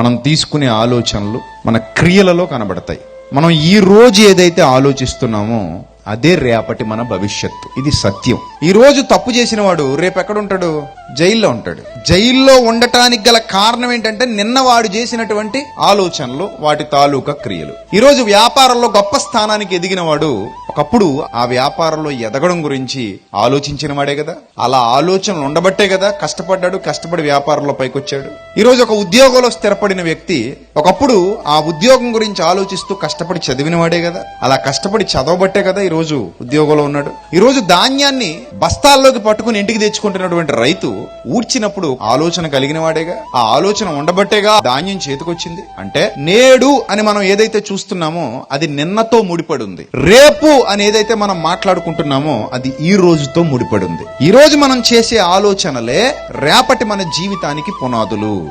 మనం తీసుకునే ఆలోచనలు మన క్రియలలో కనబడతాయి. మనం ఈ రోజు ఏదైతే ఆలోచిస్తున్నామో అదే రేపటి మన భవిష్యత్తు. ఇది సత్యం. ఈ రోజు తప్పు చేసిన వాడు రేపు ఎక్కడ ఉంటాడు? జైల్లో ఉంటాడు. జైల్లో ఉండటానికి గల కారణం ఏంటంటే నిన్న వాడు చేసినటువంటి ఆలోచనలు, వాటి తాలూకా క్రియలు. ఈ రోజు వ్యాపారంలో గొప్ప స్థానానికి ఎదిగిన వాడు ఒకప్పుడు ఆ వ్యాపారంలో ఎదగడం గురించి ఆలోచించిన వాడే కదా. అలా ఆలోచనలు ఉండబట్టే కదా కష్టపడ్డాడు, కష్టపడి వ్యాపారంలో పైకొచ్చాడు. ఈ రోజు ఒక ఉద్యోగంలో స్థిరపడిన వ్యక్తి ఒకప్పుడు ఆ ఉద్యోగం గురించి ఆలోచిస్తూ కష్టపడి చదివిన వాడే కదా. అలా కష్టపడి చదవబట్టే కదా ఈ రోజు ఉద్యోగంలో ఉన్నాడు. ఈ రోజు ధాన్యాన్ని బస్తాల్లోకి పట్టుకుని ఇంటికి తెచ్చుకుంటున్నటువంటి రైతు ఊడ్చినప్పుడు ఆలోచన కలిగిన వాడేగా. ఆ ఆలోచన ఉండబట్టేగా ధాన్యం చేతికొచ్చింది. అంటే నేడు అని మనం ఏదైతే చూస్తున్నామో అది నిన్నతో ముడిపడి ఉంది. రేపు అని ఏదైతే మనం మాట్లాడుకుంటున్నామో అది ఈ రోజుతో ముడిపడి ఉంది. ఈ రోజు మనం చేసే ఆలోచనలే రేపటి మన జీవితానికి పునాదులు.